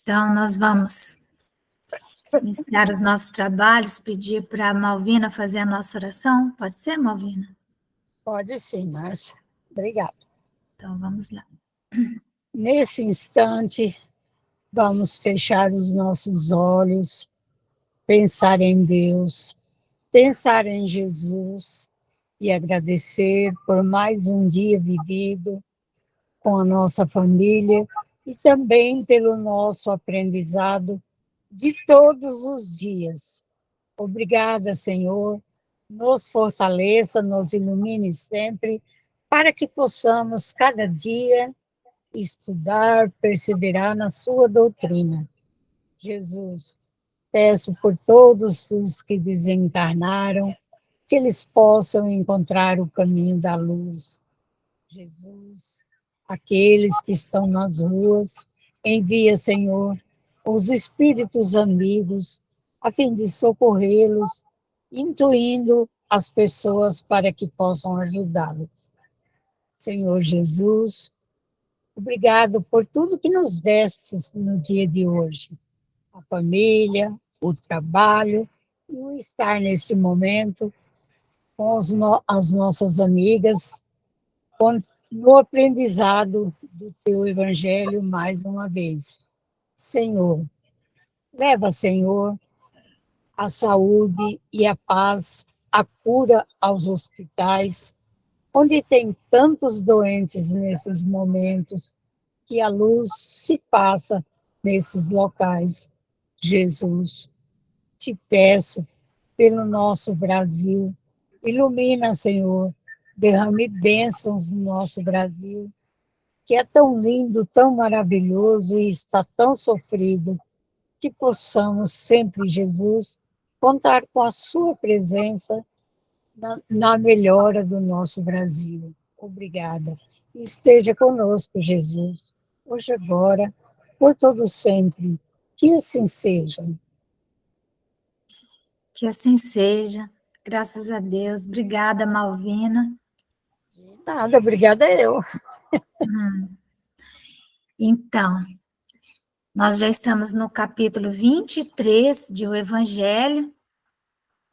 Então, nós vamos iniciar os nossos trabalhos, pedir para a Malvina fazer a nossa oração. Pode ser, Malvina? Pode sim, Márcia. Obrigada. Então, vamos lá. Nesse instante, vamos fechar os nossos olhos, pensar em Deus, pensar em Jesus e agradecer por mais um dia vivido com a nossa família e também pelo nosso aprendizado de todos os dias. Obrigada, Senhor. Nos fortaleça, nos ilumine sempre, para que possamos cada dia estudar, perseverar na sua doutrina. Jesus, peço por todos os que desencarnaram, que eles possam encontrar o caminho da luz. Jesus, aqueles que estão nas ruas, envia, Senhor, os espíritos amigos, a fim de socorrê-los, intuindo as pessoas para que possam ajudá-los. Senhor Jesus, obrigado por tudo que nos destes no dia de hoje. A família, o trabalho e o estar neste momento com as nossas amigas, no aprendizado do teu evangelho mais uma vez. Senhor, leva, Senhor, a saúde e a paz, a cura aos hospitais, onde tem tantos doentes nesses momentos, que a luz se passa nesses locais. Jesus, te peço pelo nosso Brasil, ilumina, Senhor, derrame bênçãos no nosso Brasil, que é tão lindo, tão maravilhoso e está tão sofrido, que possamos sempre, Jesus, contar com a sua presença na melhora do nosso Brasil. Obrigada. Esteja conosco, Jesus, hoje, agora, por todo sempre. Que assim seja. Que assim seja. Graças a Deus. Obrigada, Malvina. Nada, obrigada eu. Então, nós já estamos no capítulo 23 de O Evangelho,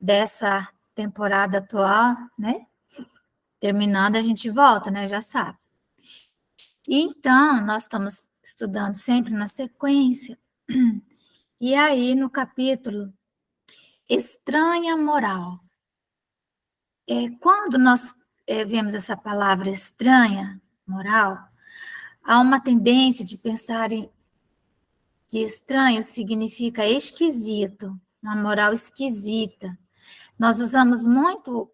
dessa temporada atual, né? Terminando, a gente volta, né? Já sabe. Então, nós estamos estudando sempre na sequência. E aí, no capítulo Estranha Moral. Quando nós vemos essa palavra estranha, moral, há uma tendência de pensar que estranho significa esquisito, uma moral esquisita. Nós usamos muito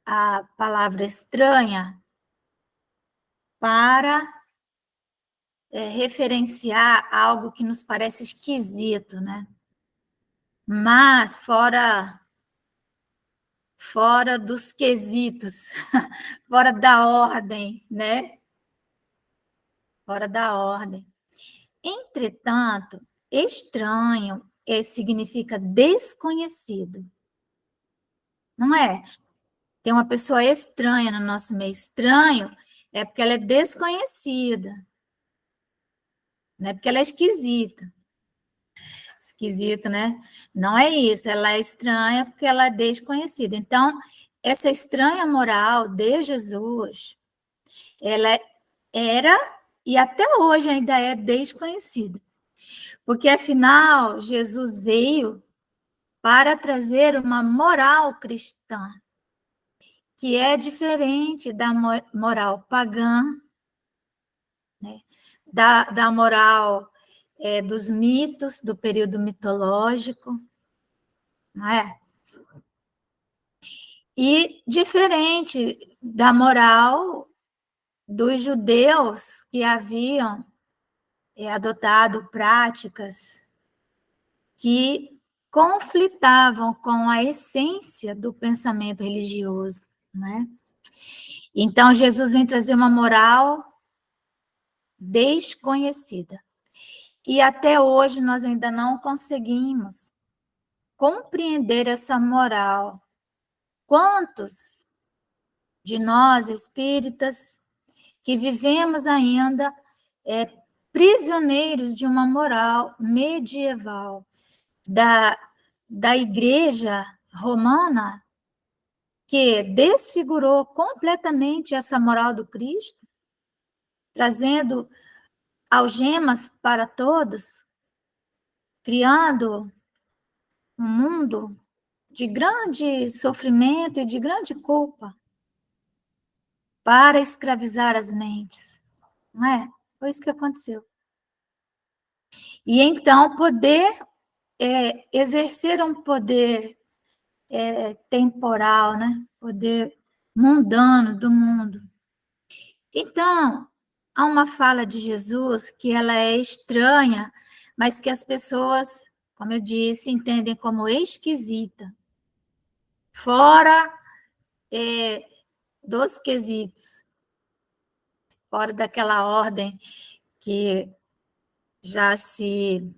a palavra estranha para referenciar algo que nos parece esquisito, né? Mas fora dos quesitos, fora da ordem, né? Fora da ordem. Entretanto, estranho significa desconhecido, não é? Tem uma pessoa estranha no nosso meio. Estranho é porque ela é desconhecida, não é porque ela é esquisita. Esquisito, né? Não é isso, ela é estranha porque ela é desconhecida. Então, essa estranha moral de Jesus, ela era e até hoje ainda é desconhecida. Porque, afinal, Jesus veio para trazer uma moral cristã, que é diferente da moral pagã, né? da moral dos mitos, do período mitológico, não é? E diferente da moral dos judeus que haviam adotado práticas que conflitavam com a essência do pensamento religioso, né? Então, Jesus vem trazer uma moral desconhecida. E até hoje nós ainda não conseguimos compreender essa moral. Quantos de nós, espíritas, que vivemos ainda prisioneiros de uma moral medieval da Igreja Romana, que desfigurou completamente essa moral do Cristo, trazendo algemas para todos, criando um mundo de grande sofrimento e de grande culpa para escravizar as mentes, não é? Foi isso que aconteceu. E então exercer um poder temporal, né? Poder mundano do mundo. Então, há uma fala de Jesus que ela é estranha, mas que as pessoas, como eu disse, entendem como esquisita. Fora dos quesitos, fora daquela ordem que já se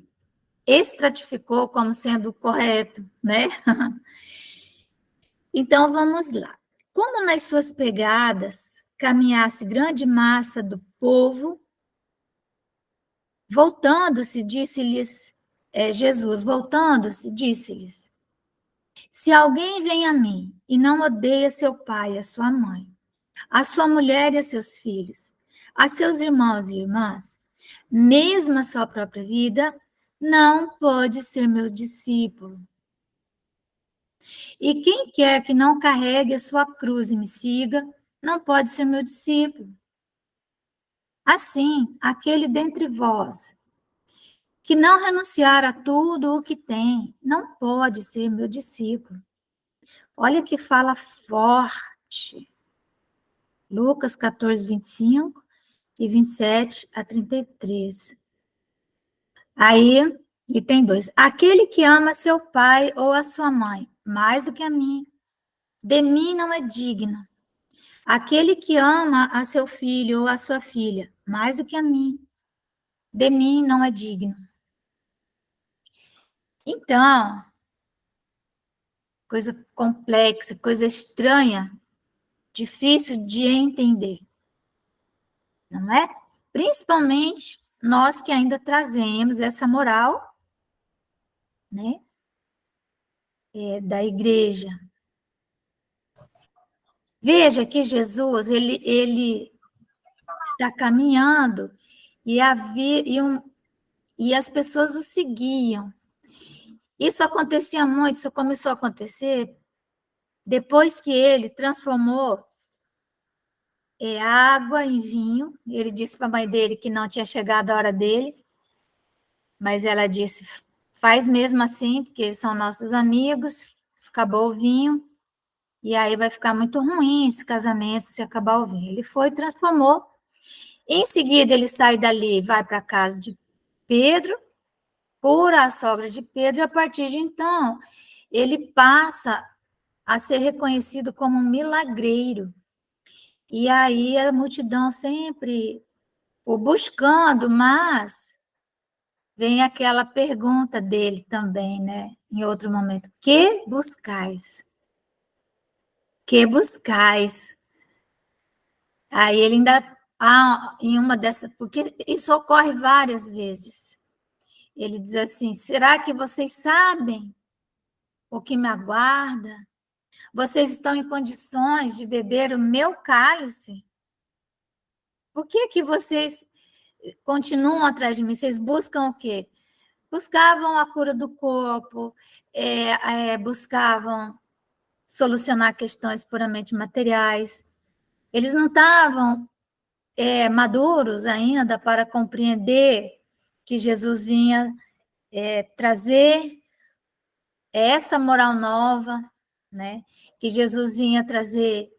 estratificou como sendo correto, né? Então, vamos lá. Como nas suas pegadas caminhasse grande massa do povo, voltando-se, disse-lhes, Jesus, voltando-se, disse-lhes, se alguém vem a mim e não odeia seu pai, a sua mãe, a sua mulher e a seus filhos, a seus irmãos e irmãs, mesmo a sua própria vida, não pode ser meu discípulo. E quem quer que não carregue a sua cruz e me siga, não pode ser meu discípulo. Assim, aquele dentre vós que não renunciar a tudo o que tem, não pode ser meu discípulo. Olha que fala forte. Lucas 14, 25 e 27 a 33. Aí, e tem 2. Aquele que ama seu pai ou a sua mãe, mais do que a mim, de mim não é digno. Aquele que ama a seu filho ou a sua filha, mais do que a mim, de mim não é digno. Então, coisa complexa, coisa estranha, difícil de entender, não é? Principalmente nós que ainda trazemos essa moral, né, da igreja. Veja que Jesus, ele está caminhando e as pessoas o seguiam. Isso acontecia muito, isso começou a acontecer depois que ele transformou água em vinho. Ele disse para a mãe dele que não tinha chegado a hora dele, mas ela disse, faz mesmo assim, porque são nossos amigos, acabou o vinho, e aí vai ficar muito ruim esse casamento se acabar o vinho. Ele foi e transformou. Em seguida, ele sai dali, vai para a casa de Pedro, cura a sogra de Pedro, e a partir de então, ele passa a ser reconhecido como um milagreiro. E aí a multidão sempre o buscando, mas vem aquela pergunta dele também, né? Em outro momento, que buscais? Que buscais? Aí ele ainda, em uma dessas, porque isso ocorre várias vezes. Ele diz assim, será que vocês sabem o que me aguarda? Vocês estão em condições de beber o meu cálice? Por que vocês continuam atrás de mim? Vocês buscam o quê? Buscavam a cura do corpo, buscavam solucionar questões puramente materiais. Eles não estavam maduros ainda para compreender que Jesus vinha trazer essa moral nova, né? Que Jesus vinha trazer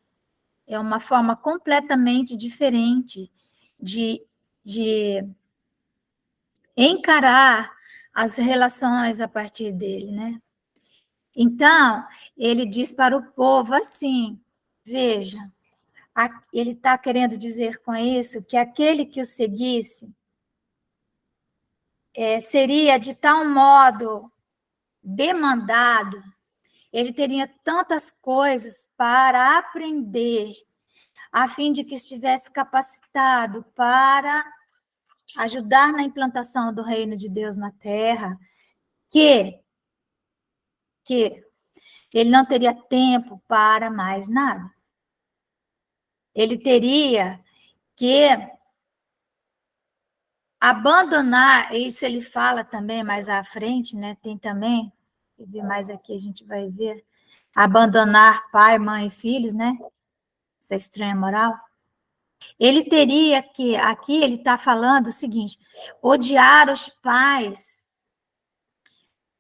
uma forma completamente diferente de encarar as relações a partir dele, né? Então, ele diz para o povo assim, veja, ele está querendo dizer com isso que aquele que o seguisse seria de tal modo demandado, ele teria tantas coisas para aprender, a fim de que estivesse capacitado para ajudar na implantação do reino de Deus na terra, que ele não teria tempo para mais nada. Ele teria que abandonar, isso ele fala também mais à frente, né? Tem também, mais aqui a gente vai ver, abandonar pai, mãe e filhos, né? Essa estranha moral. Ele teria que, aqui ele está falando o seguinte, odiar os pais,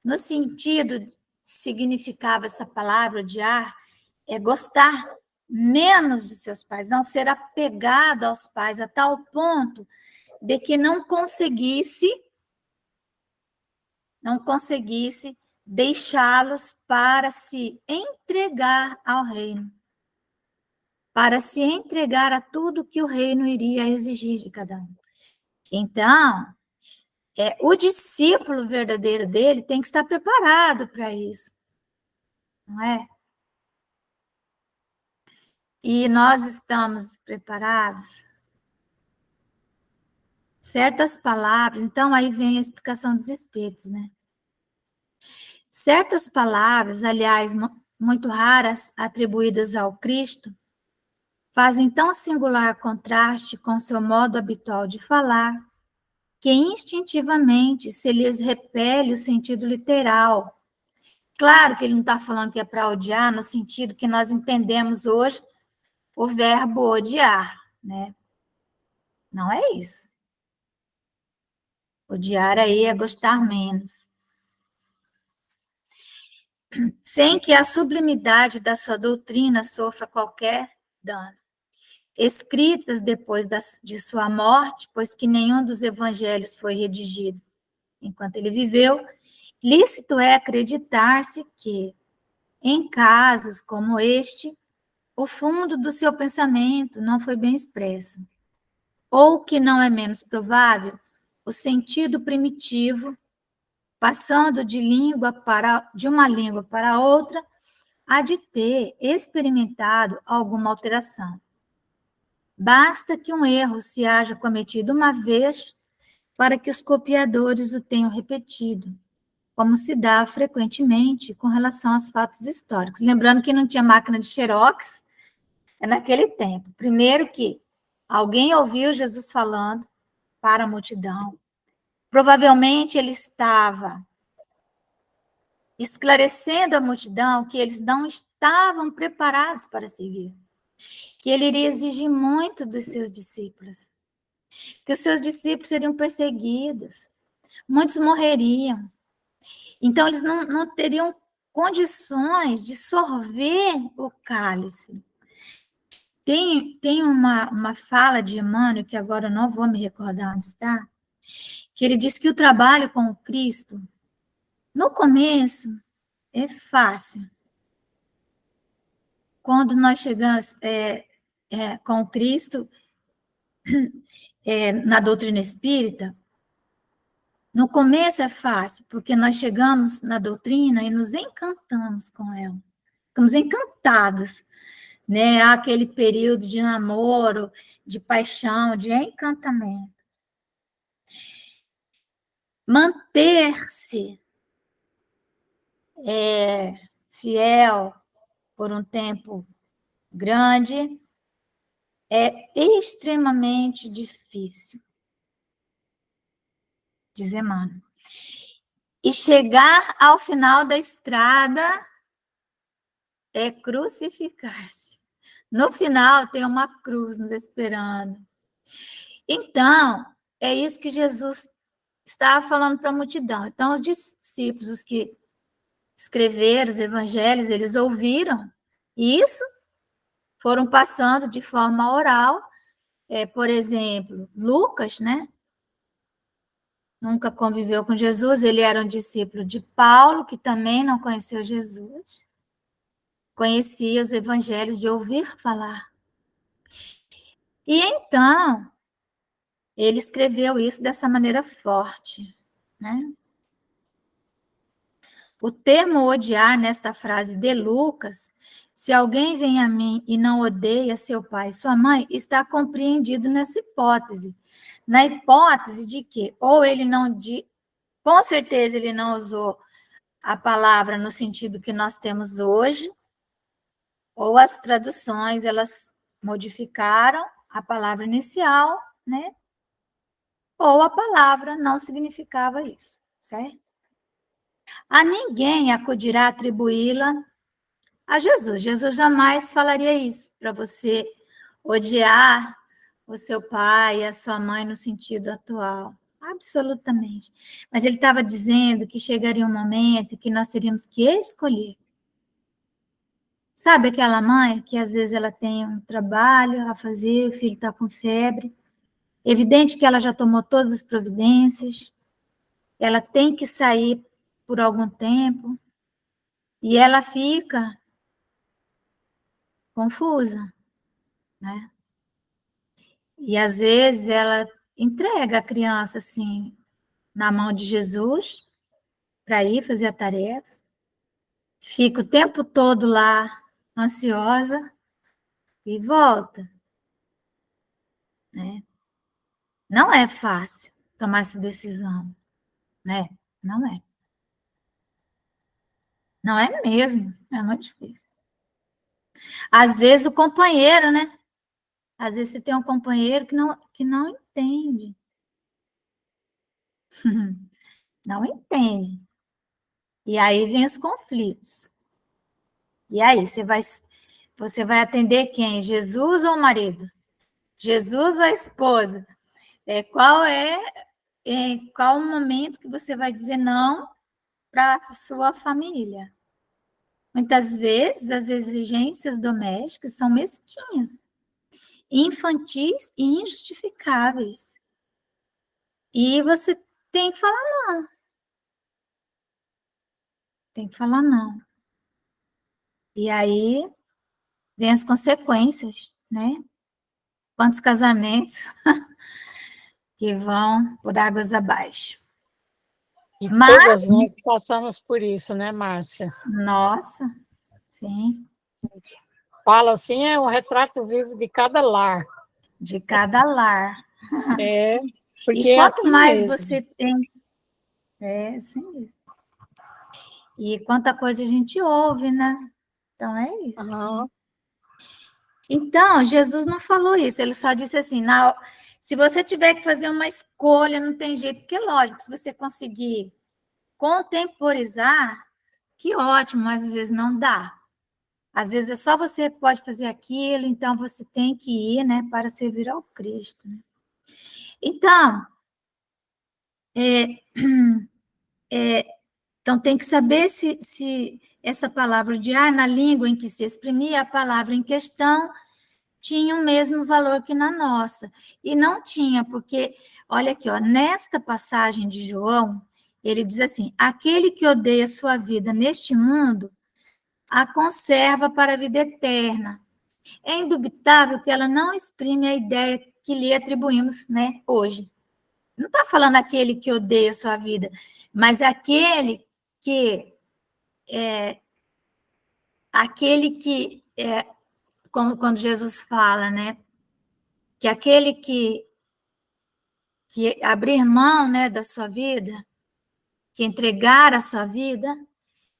no sentido, significava essa palavra, odiar, é gostar menos de seus pais, não ser apegado aos pais a tal ponto de que não conseguisse deixá-los para se entregar ao reino, para se entregar a tudo que o reino iria exigir de cada um. Então, o discípulo verdadeiro dele tem que estar preparado para isso, não é? E nós estamos preparados? Certas palavras, então aí vem a explicação dos espíritos, né? Certas palavras, aliás, muito raras, atribuídas ao Cristo, fazem tão singular contraste com seu modo habitual de falar, que instintivamente se lhes repele o sentido literal. Claro que ele não está falando que é para odiar, no sentido que nós entendemos hoje o verbo odiar, né? Não é isso. Odiar aí é gostar menos. Sem que a sublimidade da sua doutrina sofra qualquer dano. Escritas depois de sua morte, pois que nenhum dos evangelhos foi redigido enquanto ele viveu, lícito é acreditar-se que, em casos como este, o fundo do seu pensamento não foi bem expresso, ou que não é menos provável, o sentido primitivo, passando de uma língua para outra, há de ter experimentado alguma alteração. Basta que um erro se haja cometido uma vez para que os copiadores o tenham repetido, como se dá frequentemente com relação aos fatos históricos. Lembrando que não tinha máquina de xerox naquele tempo. Primeiro que alguém ouviu Jesus falando para a multidão. Provavelmente ele estava esclarecendo à multidão que eles não estavam preparados para seguir, que ele iria exigir muito dos seus discípulos, que os seus discípulos seriam perseguidos, muitos morreriam. Então, eles não teriam condições de sorver o cálice. Tem uma fala de Emmanuel, que agora eu não vou me recordar onde está, que ele diz que o trabalho com o Cristo, no começo, é fácil. Quando nós chegamos com o Cristo, na doutrina espírita, no começo é fácil, porque nós chegamos na doutrina e nos encantamos com ela. Ficamos encantados, né? Há aquele período de namoro, de paixão, de encantamento. Manter-se fiel por um tempo grande é extremamente difícil, diz Emmanuel. E chegar ao final da estrada é crucificar-se. No final tem uma cruz nos esperando. Então, é isso que Jesus estava falando para a multidão. Então, os discípulos, os que escreveram os evangelhos, eles ouviram isso, foram passando de forma oral. Por exemplo, Lucas, né? Nunca conviveu com Jesus, ele era um discípulo de Paulo, que também não conheceu Jesus. Conhecia os evangelhos de ouvir falar. E então, ele escreveu isso dessa maneira forte, né? O termo odiar nesta frase de Lucas, se alguém vem a mim e não odeia seu pai e sua mãe, está compreendido nessa hipótese. na hipótese de que, ou ele não, com certeza ele não usou a palavra no sentido que nós temos hoje, ou as traduções, elas modificaram a palavra inicial, né? Ou a palavra não significava isso, certo? A ninguém acudirá atribuí-la a Jesus. Jesus jamais falaria isso para você odiar o seu pai e a sua mãe no sentido atual. Absolutamente. Mas ele estava dizendo que chegaria um momento que nós teríamos que escolher. Sabe aquela mãe que às vezes ela tem um trabalho a fazer, o filho está com febre, evidente que ela já tomou todas as providências, ela tem que sair por algum tempo, e ela fica confusa, né? E às vezes ela entrega a criança assim na mão de Jesus para ir fazer a tarefa, fica o tempo todo lá ansiosa e volta, né? Não é fácil tomar essa decisão, né? Não é. Não é mesmo, é muito difícil. Às vezes o companheiro, né? Às vezes você tem um companheiro que não entende. Não entende. E aí vem os conflitos. E aí, você vai atender quem? Jesus ou o marido? Jesus ou a esposa? Qual o momento que você vai dizer não para a sua família? Muitas vezes as exigências domésticas são mesquinhas, infantis e injustificáveis. E você tem que falar não. Tem que falar não. E aí vem as consequências, né? Quantos casamentos que vão por águas abaixo. E Mas, todas nós passamos por isso, né, Márcia? nossa, sim, Fala assim, é um retrato vivo de cada lar. de cada lar. É, E porque é quanto assim mais mesmo. você tem, assim mesmo. E quanta coisa a gente ouve, né? Então é isso. Aham. Então, Jesus não falou isso, ele só disse assim: se você tiver que fazer uma escolha, não tem jeito, porque, lógico, se você conseguir contemporizar, que ótimo, mas às vezes não dá. Às vezes é só você que pode fazer aquilo, então você tem que ir, né, para servir ao Cristo. Né? Então, então tem que saber se essa palavra odiar na língua em que se exprimia, a palavra em questão tinha o mesmo valor que na nossa. E não tinha, porque, olha aqui, ó, nesta passagem de João, ele diz assim: aquele que odeia sua vida neste mundo, a conserva para a vida eterna. É indubitável que ela não exprime a ideia que lhe atribuímos, né, hoje. Não está falando aquele que odeia a sua vida, mas que como quando Jesus fala, né, que aquele que abrir mão, né, da sua vida, que entregar a sua vida,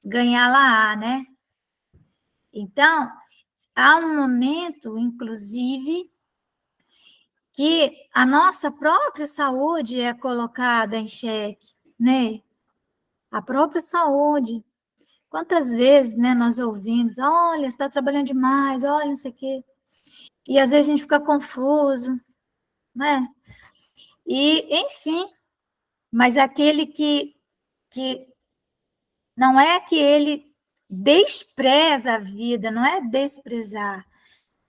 ganhá-la-á, né? Então, há um momento, inclusive, que a nossa própria saúde é colocada em xeque, né? A própria saúde. Quantas vezes, né, nós ouvimos, olha, você está trabalhando demais, olha, não sei o quê. E às vezes a gente fica confuso, né? E, enfim, mas aquele que não é que ele despreza a vida, não é desprezar,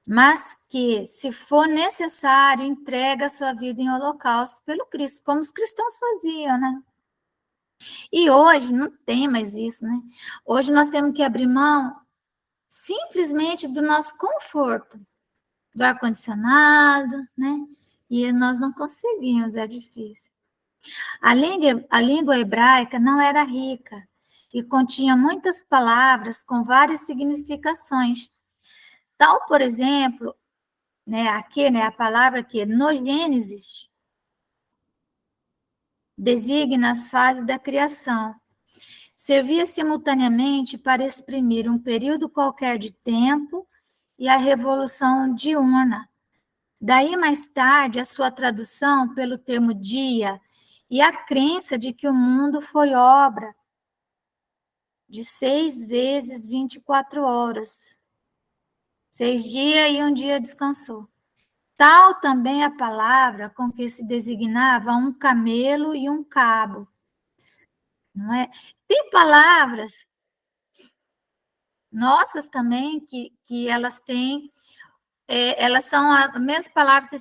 mas que, se for necessário, entrega a sua vida em holocausto pelo Cristo, como os cristãos faziam, né? E hoje não tem mais isso, né? Hoje nós temos que abrir mão simplesmente do nosso conforto, do ar-condicionado, né? E nós não conseguimos, é difícil. A língua hebraica não era rica e continha muitas palavras com várias significações. Tal, por exemplo, né, aqui, né, a palavra aqui, no Gênesis, designa as fases da criação. Servia simultaneamente para exprimir um período qualquer de tempo e a revolução diurna. Daí, mais tarde, a sua tradução pelo termo dia e a crença de que o mundo foi obra de 6 vezes 24 horas. 6 dias e um dia descansou. Tal também a palavra com que se designava um camelo e um cabo. Não é? Tem palavras nossas também que elas têm, elas são a mesma palavra de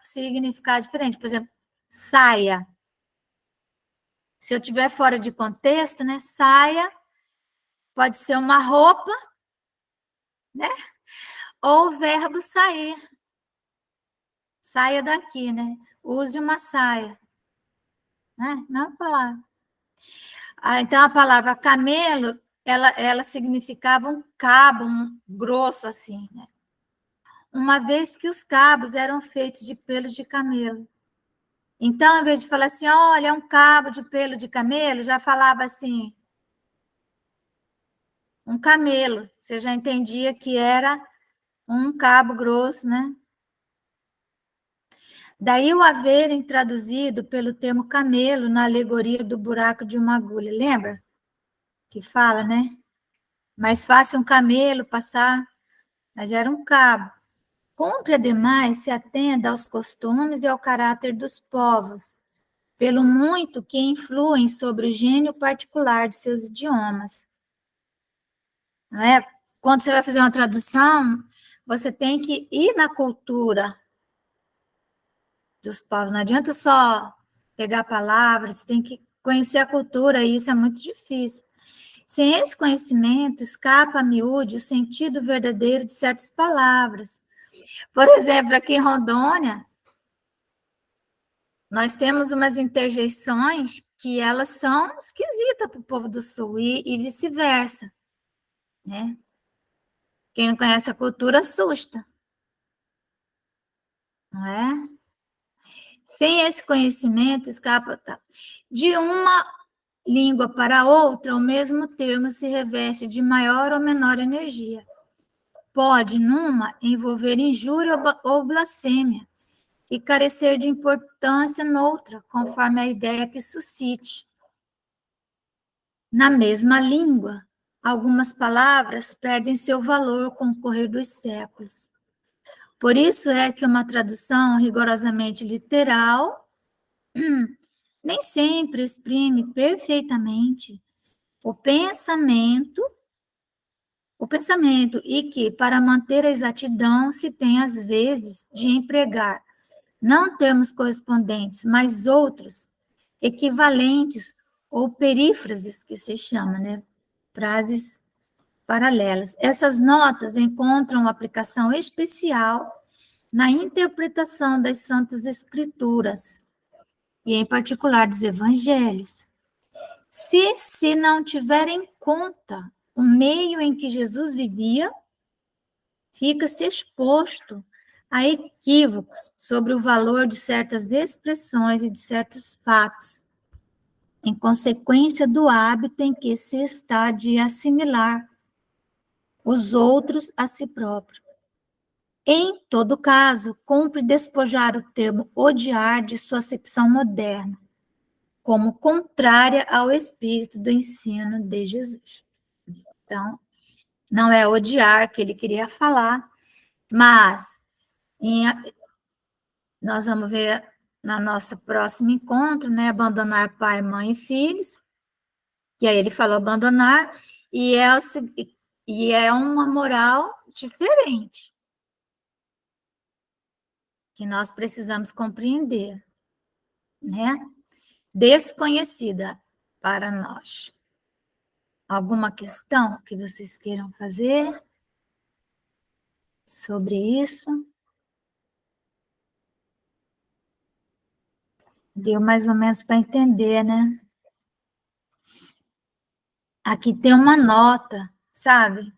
significado diferente. Por exemplo, saia. Se eu estiver fora de contexto, né? Saia pode ser uma roupa, né? Ou o verbo sair. Saia daqui, né? Use uma saia. Né? Não é uma palavra. Então, a palavra camelo, ela significava um cabo grosso, assim, né? Uma vez que os cabos eram feitos de pelos de camelo. Então, ao invés de falar assim, olha, é um cabo de pelo de camelo, já falava assim, um camelo. Você já entendia que era um cabo grosso, né? Daí o haverem traduzido pelo termo camelo na alegoria do buraco de uma agulha. Lembra? Que fala, né? Mais fácil um camelo passar, mas era um cabo. Cumpre, ademais, se atenda aos costumes e ao caráter dos povos, pelo muito que influem sobre o gênio particular de seus idiomas. Não é? Quando você vai fazer uma tradução, você tem que ir na cultura dos povos. Não adianta só pegar palavras, tem que conhecer a cultura, e isso é muito difícil. Sem esse conhecimento, escapa a miúde o sentido verdadeiro de certas palavras. Por exemplo, aqui em Rondônia, nós temos umas interjeições que elas são esquisitas para o povo do Sul e vice-versa, né? Quem não conhece a cultura assusta, não é? Sem esse conhecimento, escapa de uma língua para outra, o mesmo termo se reveste de maior ou menor energia. Pode, numa, envolver injúria ou blasfêmia, e carecer de importância noutra, conforme a ideia que suscite. Na mesma língua, algumas palavras perdem seu valor com o correr dos séculos. Por isso é que uma tradução rigorosamente literal nem sempre exprime perfeitamente o pensamento, e que, para manter a exatidão, se tem, às vezes, de empregar não termos correspondentes, mas outros equivalentes ou perífrases, que se chama, né? Frases paralelas. Essas notas encontram aplicação especial na interpretação das Santas Escrituras, e em particular dos Evangelhos. Se não tiver em conta o meio em que Jesus vivia, fica-se exposto a equívocos sobre o valor de certas expressões e de certos fatos, em consequência do hábito em que se está de assimilar os outros a si próprio. Em todo caso, cumpre despojar o termo odiar de sua acepção moderna, como contrária ao espírito do ensino de Jesus. Então, não é odiar que ele queria falar, mas nós vamos ver na nossa próximo encontro, né, abandonar pai, mãe e filhos, que aí ele falou abandonar, e é uma moral diferente, que nós precisamos compreender, né? Desconhecida para nós. Alguma questão que vocês queiram fazer sobre isso? Deu mais ou menos para entender, né? Aqui tem uma nota, sabe?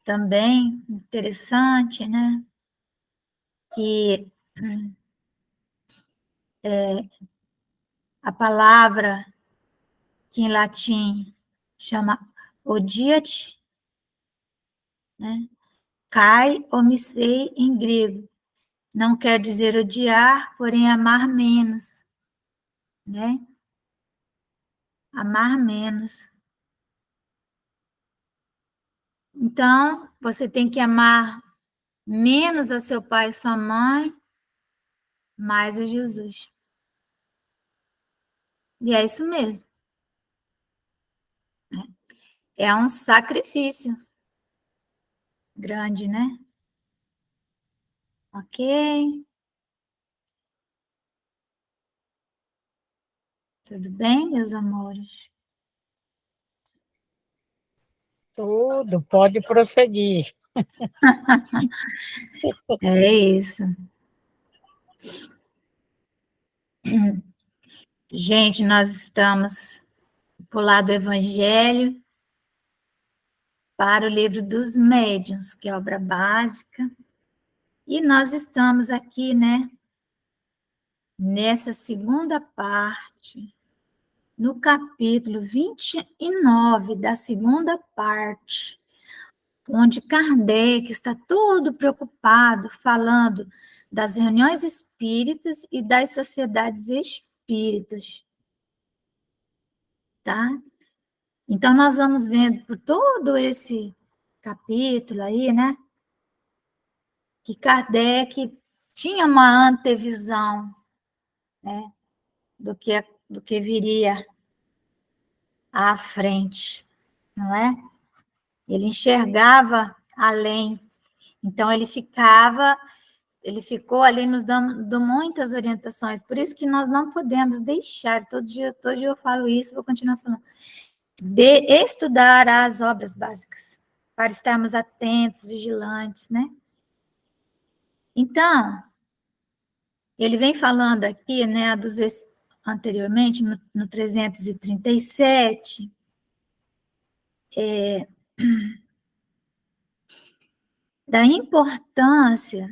Também interessante, né? Que a palavra que em latim chama odiate, né? Kai omissei em grego. Não quer dizer odiar, porém amar menos, né? Amar menos. Então, você tem que amar menos a seu pai e sua mãe, mais a Jesus. E é isso mesmo. É um sacrifício grande, né? Ok? Tudo bem, meus amores? Tudo, pode prosseguir. É isso. Gente, nós estamos por lá do Evangelho para o livro dos médiuns, que é obra básica. E nós estamos aqui, né, nessa segunda parte, no capítulo 29 da segunda parte, onde Kardec está todo preocupado, falando das reuniões espíritas e das sociedades espíritas, tá? Então, nós vamos vendo por todo esse capítulo aí, né, que Kardec tinha uma antevisão, né, do que viria à frente, não é? Ele enxergava além. Então, ele ficou ali nos dando muitas orientações. Por isso que nós não podemos deixar, todo dia eu falo isso, vou continuar falando, de estudar as obras básicas, para estarmos atentos, vigilantes, né? Então, ele vem falando aqui, né, anteriormente, no 337, da importância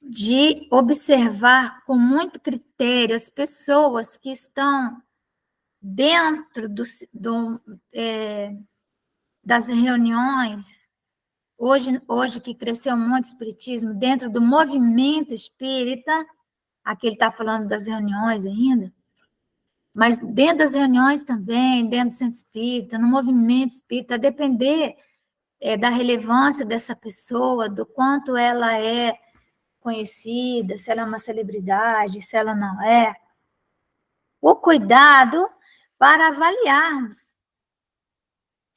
de observar com muito critério as pessoas que estão dentro das reuniões, hoje que cresceu muito o espiritismo, dentro do movimento espírita, aqui ele está falando das reuniões ainda, mas dentro das reuniões também, dentro do centro espírita, no movimento espírita, a depender da relevância dessa pessoa, do quanto ela é conhecida, se ela é uma celebridade, se ela não é, o cuidado para avaliarmos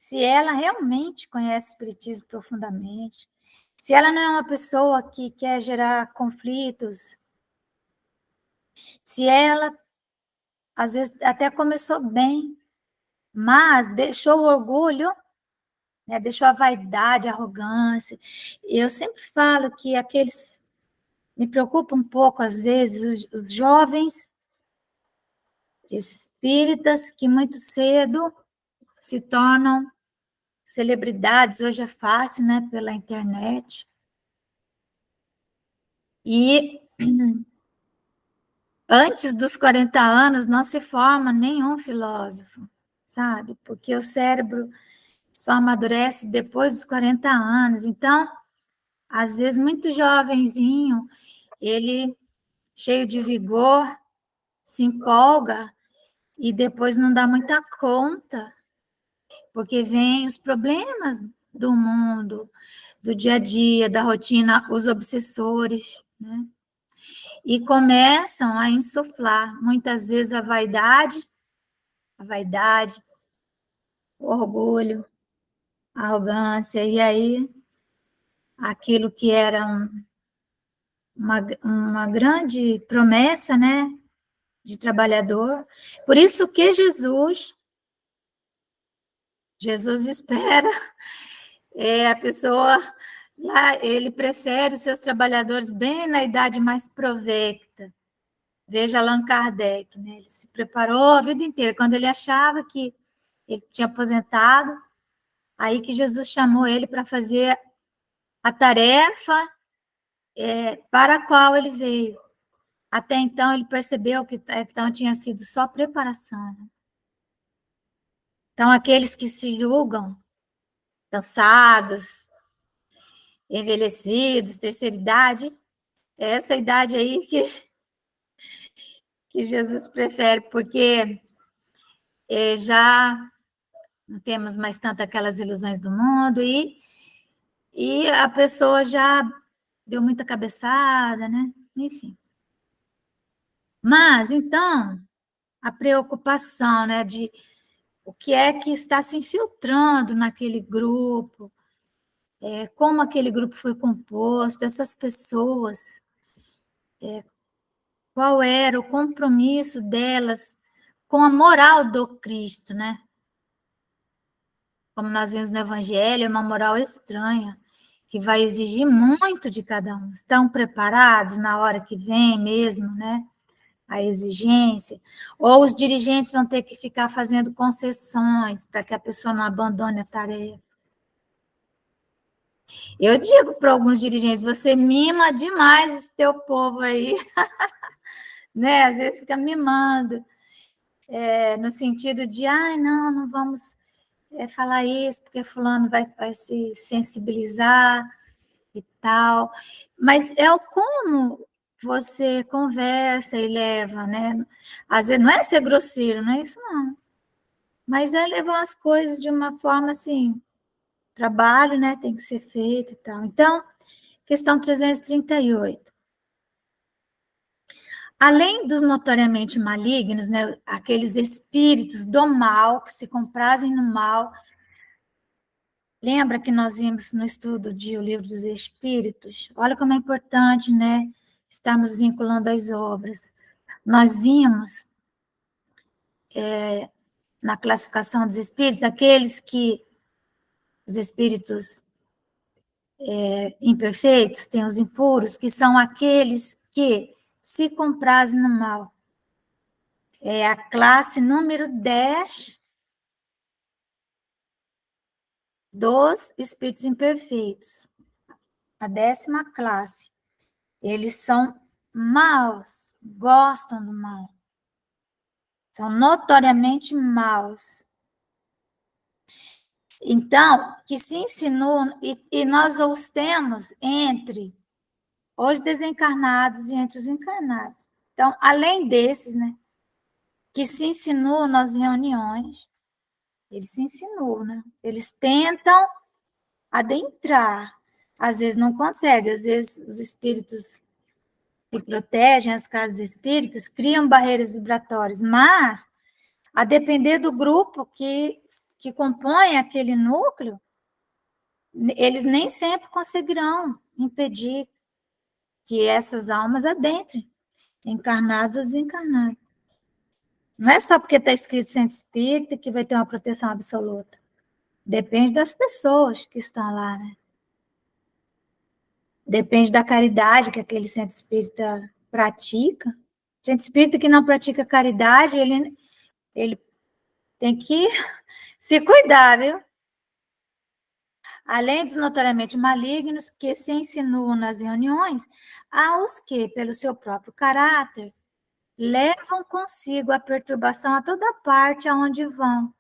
se ela realmente conhece o espiritismo profundamente, se ela não é uma pessoa que quer gerar conflitos, se ela, às vezes, até começou bem, mas deixou o orgulho, né, deixou a vaidade, a arrogância. Eu sempre falo que aqueles... Me preocupa um pouco, às vezes, os jovens espíritas que muito cedo se tornam celebridades. Hoje é fácil, né, pela internet. E antes dos 40 anos não se forma nenhum filósofo, sabe? Porque o cérebro só amadurece depois dos 40 anos. Então, às vezes, muito jovenzinho, ele, cheio de vigor, se empolga e depois não dá muita conta, porque vem os problemas do mundo, do dia a dia, da rotina, os obsessores, né? E começam a insuflar, muitas vezes, a vaidade, o orgulho, a arrogância, e aí aquilo que era uma grande promessa, né, de trabalhador. Por isso que Jesus espera a pessoa lá, ele prefere os seus trabalhadores bem na idade mais provecta. Veja Allan Kardec, né? Ele se preparou a vida inteira. Quando ele achava que ele tinha aposentado, aí que Jesus chamou ele para fazer a tarefa para a qual ele veio. Até então, ele percebeu que então tinha sido só preparação. Então, aqueles que se julgam cansados, envelhecidos, terceira idade, é essa idade aí que Jesus prefere, porque já não temos mais tanto aquelas ilusões do mundo e a pessoa já deu muita cabeçada, né? Enfim. Mas, então, a preocupação, né, de o que é que está se infiltrando naquele grupo, como aquele grupo foi composto, essas pessoas, qual era o compromisso delas com a moral do Cristo, né? Como nós vimos no Evangelho, é uma moral estranha, que vai exigir muito de cada um. Estão preparados na hora que vem mesmo, né? A exigência, ou os dirigentes vão ter que ficar fazendo concessões para que a pessoa não abandone a tarefa. Eu digo para alguns dirigentes, você mima demais esse teu povo aí, né? Às vezes fica mimando, no sentido de, não vamos falar isso, porque fulano vai se sensibilizar e tal. Mas é o como você conversa e leva, né? Às vezes não é ser grosseiro, não é isso não. Mas é levar as coisas de uma forma assim, trabalho, né, tem que ser feito e tal. Então, questão 338. Além dos notoriamente malignos, né, aqueles espíritos do mal, que se comprazem no mal, lembra que nós vimos no estudo de O Livro dos Espíritos? Olha como é importante, né, estarmos vinculando as obras. Nós vimos, na classificação dos espíritos, aqueles que, os espíritos imperfeitos, tem os impuros, que são aqueles que se comprazem no mal. É a classe número 10 dos espíritos imperfeitos. A 10ª classe. Eles são maus, gostam do mal. São notoriamente maus. Então, que se insinuam, e nós os temos entre os desencarnados e entre os encarnados. Então, além desses, né, que se insinuam nas reuniões, eles se insinuam, né? Eles tentam adentrar, às vezes não conseguem, às vezes os espíritos que protegem as casas espíritas criam barreiras vibratórias, mas, a depender do grupo que compõe aquele núcleo, eles nem sempre conseguirão impedir que essas almas adentrem, encarnados ou desencarnados. Não é só porque está escrito centro espírita que vai ter uma proteção absoluta. Depende das pessoas que estão lá, né? Depende da caridade que aquele centro espírita pratica. Centro espírita que não pratica caridade, ele tem que se cuidar, viu? Além dos notoriamente malignos que se insinuam nas reuniões, há os que, pelo seu próprio caráter, levam consigo a perturbação a toda parte aonde vão.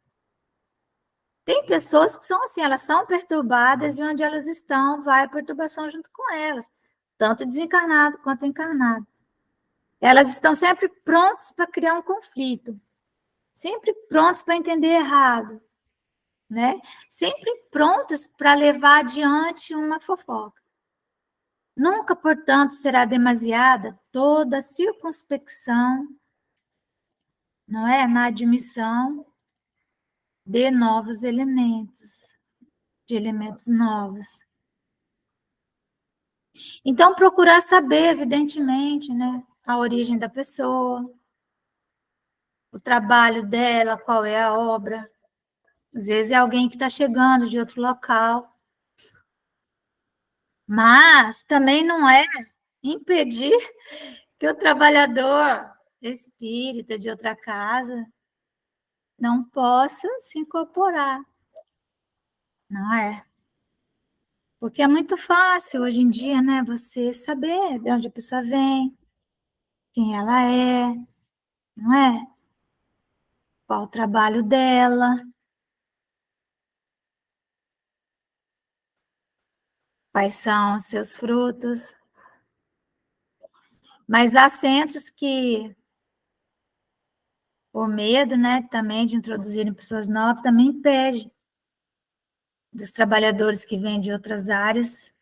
Tem pessoas que são assim, elas são perturbadas e onde elas estão, vai a perturbação junto com elas, tanto desencarnado quanto encarnado. Elas estão sempre prontas para criar um conflito, sempre prontas para entender errado, né? Sempre prontas para levar adiante uma fofoca. Nunca, portanto, será demasiada toda a circunspecção, não é? Na admissão de novos elementos, de elementos novos. Então, procurar saber, evidentemente, né, a origem da pessoa, o trabalho dela, qual é a obra. Às vezes é alguém que está chegando de outro local. Mas também não é impedir que o trabalhador espírita de outra casa não possa se incorporar. Não é? Porque é muito fácil hoje em dia, né, você saber de onde a pessoa vem, quem ela é, não é? Qual o trabalho dela, quais são os seus frutos. Mas há centros que, por medo, né, também de introduzirem pessoas novas, também impede dos trabalhadores que vêm de outras áreas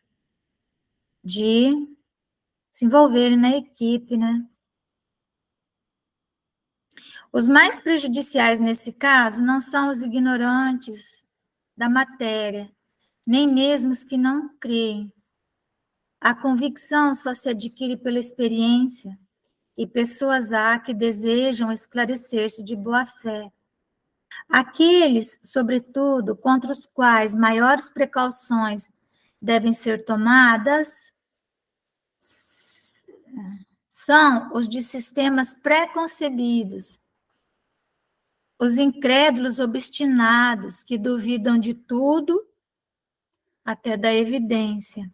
de se envolverem na equipe, né? Os mais prejudiciais nesse caso não são os ignorantes da matéria, nem mesmo os que não creem. A convicção só se adquire pela experiência, e pessoas há que desejam esclarecer-se de boa fé. Aqueles, sobretudo, contra os quais maiores precauções devem ser tomadas, são os de sistemas pré-concebidos, os incrédulos obstinados que duvidam de tudo, até da evidência.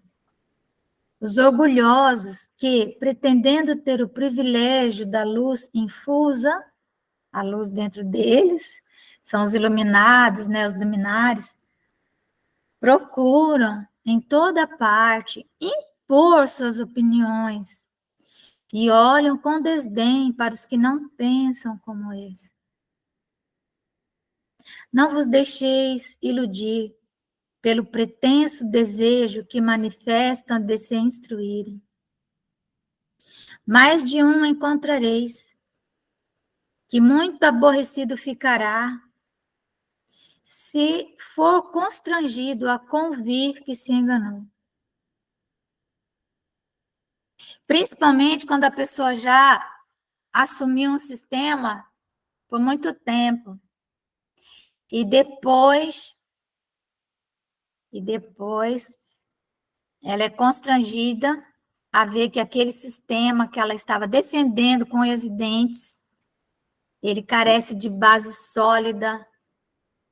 Os orgulhosos que, pretendendo ter o privilégio da luz infusa, a luz dentro deles, são os iluminados, né, os luminares, procuram em toda parte impor suas opiniões e olham com desdém para os que não pensam como eles. Não vos deixeis iludir pelo pretenso desejo que manifestam de se instruírem. Mais de um encontrareis, que muito aborrecido ficará, se for constrangido a convir que se enganou. Principalmente quando a pessoa já assumiu um sistema por muito tempo e depois ela é constrangida a ver que aquele sistema que ela estava defendendo com unhas e dentes, ele carece de base sólida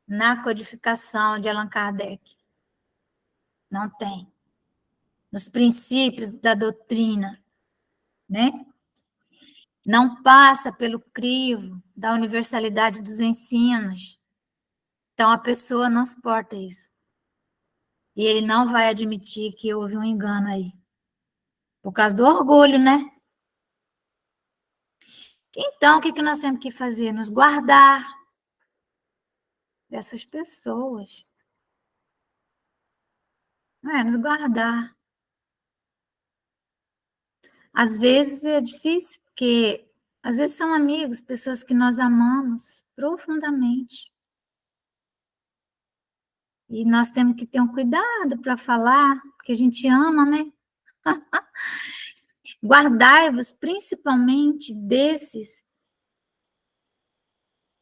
na codificação de Allan Kardec. Não tem. Nos princípios da doutrina, né? Não passa pelo crivo da universalidade dos ensinos. Então, a pessoa não suporta isso. E ele não vai admitir que houve um engano aí. Por causa do orgulho, né? Então, o que nós temos que fazer? Nos guardar dessas pessoas. Não é? Nos guardar. Às vezes é difícil, porque às vezes são amigos, pessoas que nós amamos profundamente. E nós temos que ter um cuidado para falar, porque a gente ama, né? Guardai-vos principalmente desses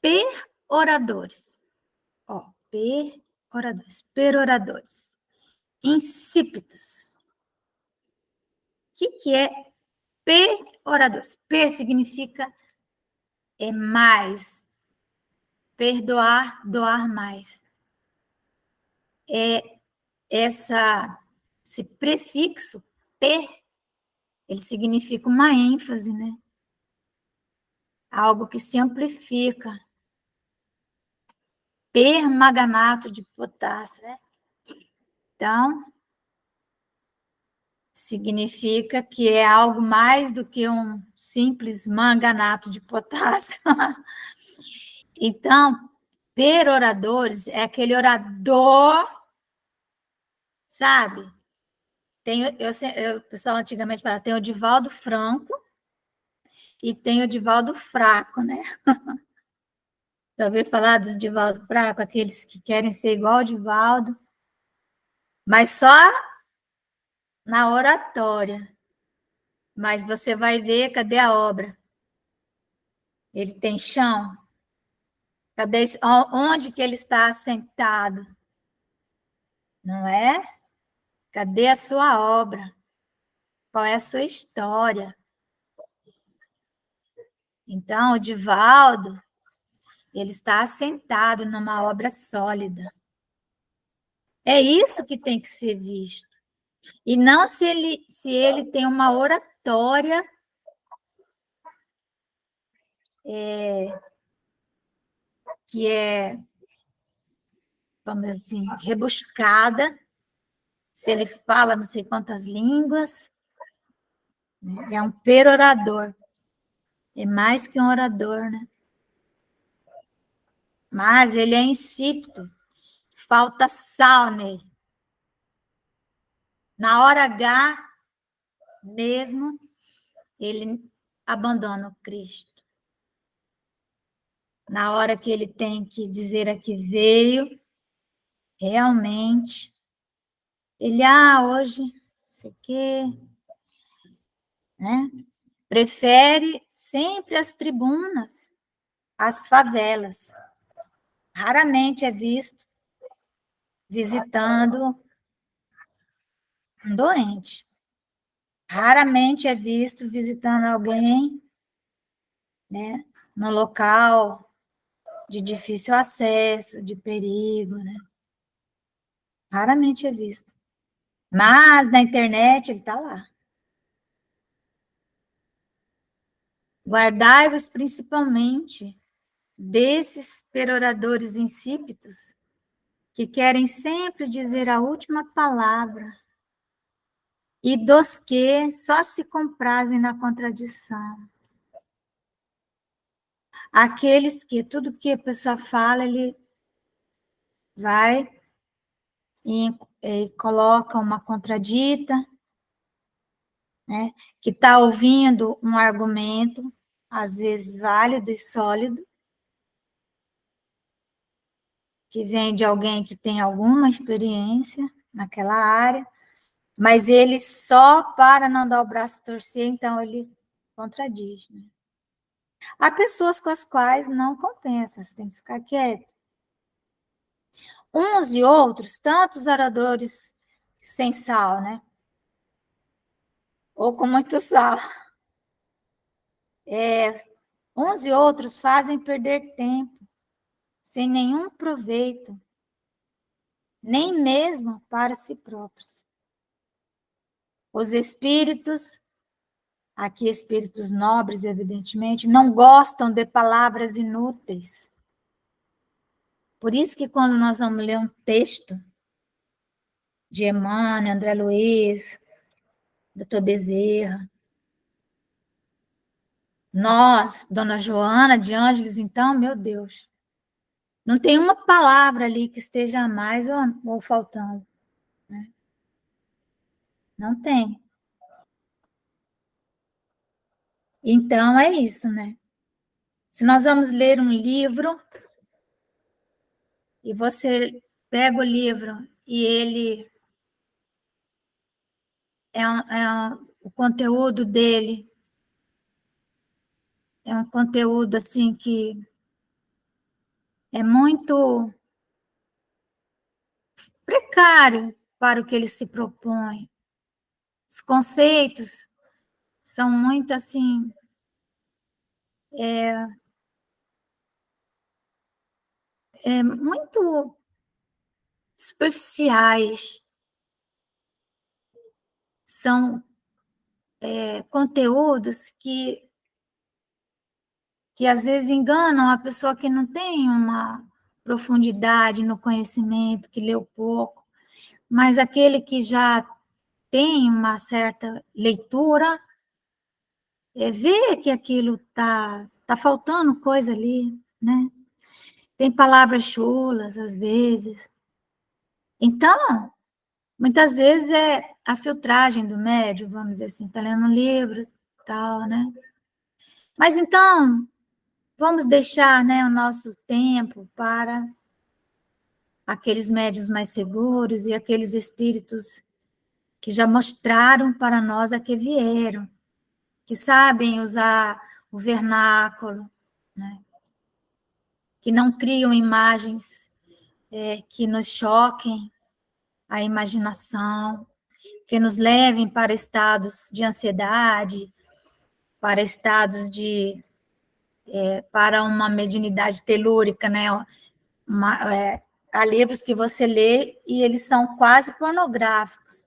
peroradores. Ó, peroradores. Insípidos. O que é peroradores? Per significa mais. Perdoar, doar mais. Esse prefixo per, ele significa uma ênfase, né? Algo que se amplifica. Permanganato de potássio, né? Então, significa que é algo mais do que um simples manganato de potássio. Então, peroradores é aquele orador, sabe? O pessoal antigamente falava, tem o Divaldo Franco e tem o Divaldo Fraco, né? Já ouviu falar dos Divaldo Fraco? Aqueles que querem ser igual ao Divaldo, mas só na oratória. Mas você vai ver, cadê a obra? Ele tem chão? Cadê onde que ele está assentado? Não é? Cadê a sua obra? Qual é a sua história? Então, o Divaldo, ele está assentado numa obra sólida. É isso que tem que ser visto. E não se ele tem uma oratória que é, vamos dizer assim, rebuscada, se ele fala não sei quantas línguas, né? É um perorador. É mais que um orador, né? Mas ele é insípido. Falta sal nele. Na hora H, mesmo, ele abandona o Cristo. Na hora que ele tem que dizer a que veio, realmente, ele, hoje, não sei o quê, né? Prefere sempre as tribunas, as favelas. Raramente é visto visitando um doente. Raramente é visto visitando alguém, né, no local de difícil acesso, de perigo, né? Raramente é visto. Mas na internet ele está lá. Guardai-vos principalmente desses peroradores insípidos que querem sempre dizer a última palavra e dos que só se comprazem na contradição. Aqueles que tudo que a pessoa fala, ele vai e coloca uma contradita, né? Que está ouvindo um argumento, às vezes válido e sólido, que vem de alguém que tem alguma experiência naquela área, mas ele só para não dar o braço a torcer, então ele contradiz. Né? Há pessoas com as quais não compensa, você tem que ficar quieto. Uns e outros, tantos oradores sem sal, né? Ou com muito sal. Uns e outros fazem perder tempo, sem nenhum proveito, nem mesmo para si próprios. Os espíritos, aqui espíritos nobres, evidentemente, não gostam de palavras inúteis. Por isso que quando nós vamos ler um texto de Emmanuel, André Luiz, Dr. Bezerra, nós, Dona Joana de Ângeles, então, meu Deus, não tem uma palavra ali que esteja a mais ou faltando. Né? Não tem. Então, é isso, né? Se nós vamos ler um livro, e você pega o livro e ele o conteúdo dele é um conteúdo assim que é muito precário para o que ele se propõe. Os conceitos são muito assim muito superficiais. São conteúdos que às vezes enganam a pessoa que não tem uma profundidade no conhecimento, que leu pouco, mas aquele que já tem uma certa leitura, vê que aquilo tá faltando coisa ali, né? Tem palavras chulas, às vezes. Então, muitas vezes é a filtragem do médium, vamos dizer assim, está lendo um livro, tal, né? Mas então, vamos deixar, né, o nosso tempo para aqueles médiuns mais seguros e aqueles espíritos que já mostraram para nós a que vieram, que sabem usar o vernáculo, né? Que não criam imagens que nos choquem a imaginação, que nos levem para estados de ansiedade, para estados para uma mediunidade telúrica, né? Há livros que você lê e eles são quase pornográficos.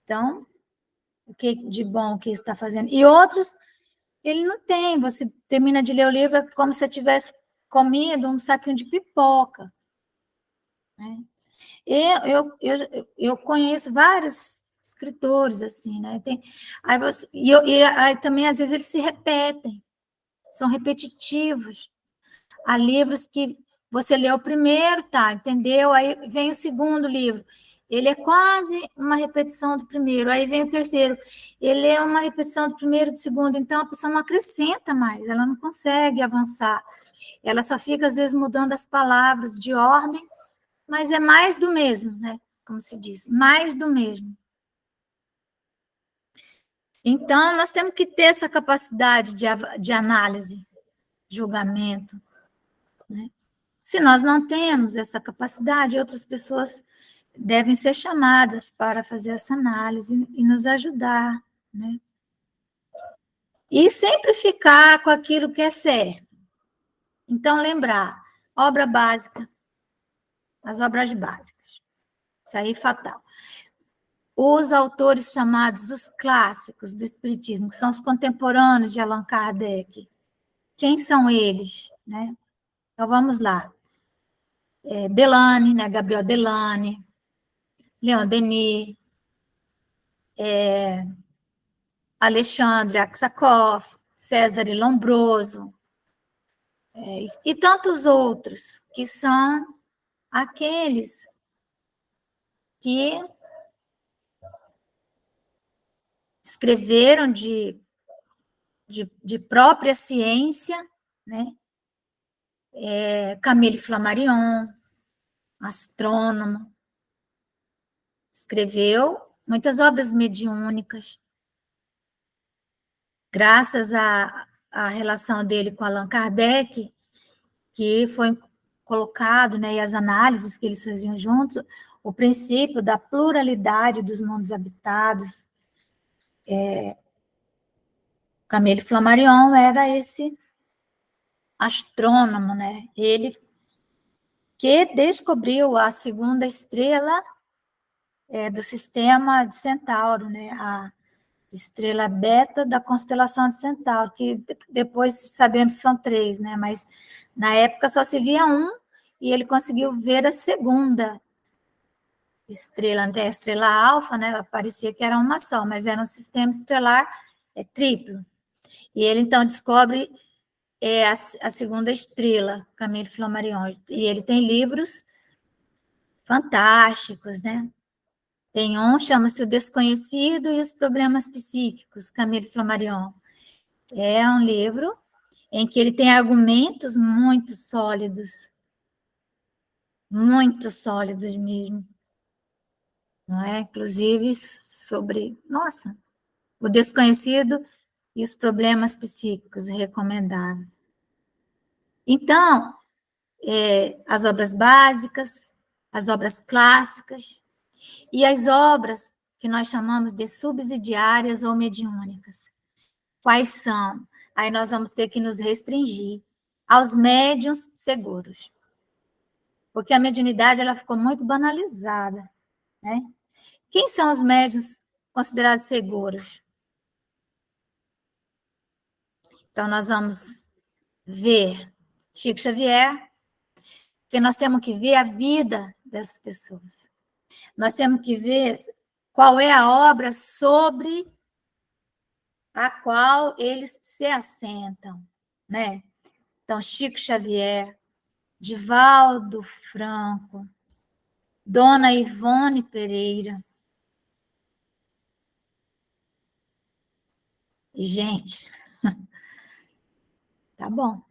Então, o que de bom que isso está fazendo? E outros, ele não tem. Você termina de ler o livro, é como se você tivesse comido um saquinho de pipoca. Né? Eu conheço vários escritores assim, né? Aí também, às vezes, eles se repetem, são repetitivos. Há livros que você lê o primeiro, tá, entendeu? Aí vem o segundo livro. Ele é quase uma repetição do primeiro. Aí vem o terceiro. Ele é uma repetição do primeiro e do segundo. Então, a pessoa não acrescenta mais, ela não consegue avançar. Ela só fica, às vezes, mudando as palavras de ordem, mas é mais do mesmo, né? Como se diz, mais do mesmo. Então, nós temos que ter essa capacidade de análise, julgamento, né? Se nós não temos essa capacidade, outras pessoas devem ser chamadas para fazer essa análise e nos ajudar, né? E sempre ficar com aquilo que é certo. Então, lembrar, obra básica, as obras básicas. Isso aí é fatal. Os autores chamados os clássicos do Espiritismo, que são os contemporâneos de Allan Kardec. Quem são eles? Né? Então, vamos lá. Delane, né? Gabriel Delane, Leon Denis, Alexandre Aksakov, César Lombroso, e tantos outros, que são aqueles que escreveram de própria ciência, né? Camille Flammarion, astrônomo, escreveu muitas obras mediúnicas, graças à relação dele com Allan Kardec, que foi colocado, né, e as análises que eles faziam juntos, o princípio da pluralidade dos mundos habitados. Camille Flammarion era esse astrônomo, né? Ele que descobriu a segunda estrela do sistema de Centauro, né? A estrela beta da constelação de Centauro, que depois sabemos que são 3, né? Mas na época só se via um, e ele conseguiu ver a segunda estrela, a estrela alfa, né? Ela parecia que era uma só, mas era um sistema estelar triplo. E ele então descobre a segunda estrela, Camille Flammarion, e ele tem livros fantásticos, né? Tem um, chama-se O Desconhecido e os Problemas Psíquicos, Camille Flammarion. É um livro em que ele tem argumentos muito sólidos mesmo, não é? Inclusive sobre, nossa, o desconhecido e os problemas psíquicos, recomendável. Então, as obras básicas, as obras clássicas e as obras que nós chamamos de subsidiárias ou mediúnicas. Quais são? Aí nós vamos ter que nos restringir aos médiuns seguros. Porque a mediunidade ela ficou muito banalizada, né? Quem são os médiuns considerados seguros? Então, nós vamos ver Chico Xavier, porque nós temos que ver a vida dessas pessoas. Nós temos que ver qual é a obra sobre a qual eles se assentam, né? Então, Chico Xavier, Divaldo Franco, Dona Ivone Pereira. Gente, tá bom.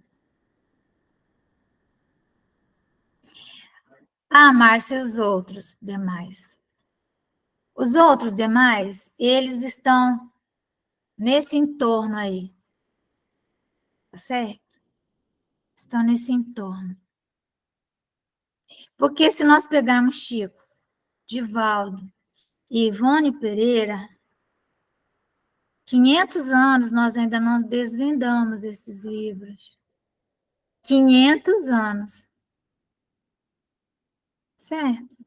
Ah, Márcia, os outros demais. Os outros demais, eles estão nesse entorno aí, tá certo? Estão nesse entorno. Porque se nós pegarmos Chico, Divaldo e Ivone Pereira, 500 anos nós ainda não desvendamos esses livros. 500 anos. certo?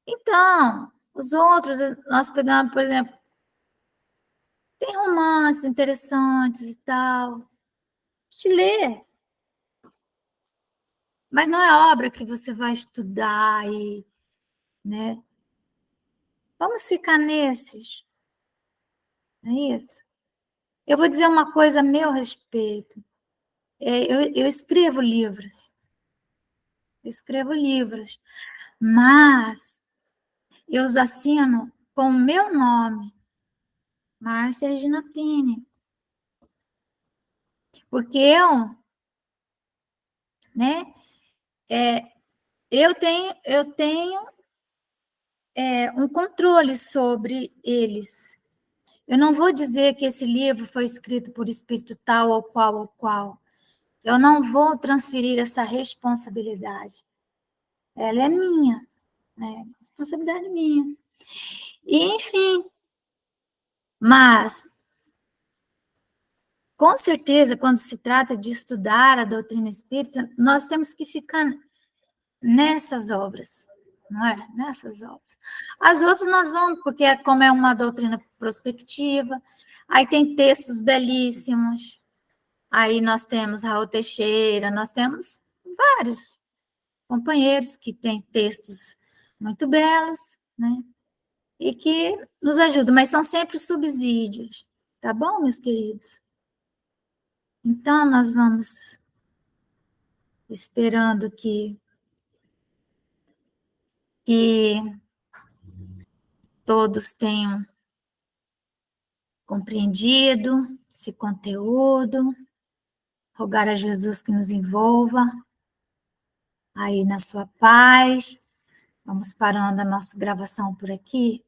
Então, os outros, nós pegamos, por exemplo, tem romances interessantes e tal, te lê. Mas não é obra que você vai estudar e, né? Vamos ficar nesses, não é isso? Eu vou dizer uma coisa a meu respeito. Eu escrevo livros, mas eu os assino com o meu nome, Márcia Regina Pini. Porque né, eu tenho um controle sobre eles. Eu não vou dizer que esse livro foi escrito por espírito tal ou qual ou qual. Eu não vou transferir essa responsabilidade. Ela é minha, né? Responsabilidade minha. E, enfim, mas, com certeza, quando se trata de estudar a doutrina espírita, nós temos que ficar nessas obras, não é? Nessas obras. As outras nós vamos, porque como é uma doutrina prospectiva, aí tem textos belíssimos, aí nós temos Raul Teixeira, nós temos vários companheiros que têm textos muito belos, né? E que nos ajudam, mas são sempre subsídios, tá bom, meus queridos? Então, nós vamos esperando que todos tenham compreendido esse conteúdo, rogar a Jesus que nos envolva aí na sua paz. Vamos parando a nossa gravação por aqui.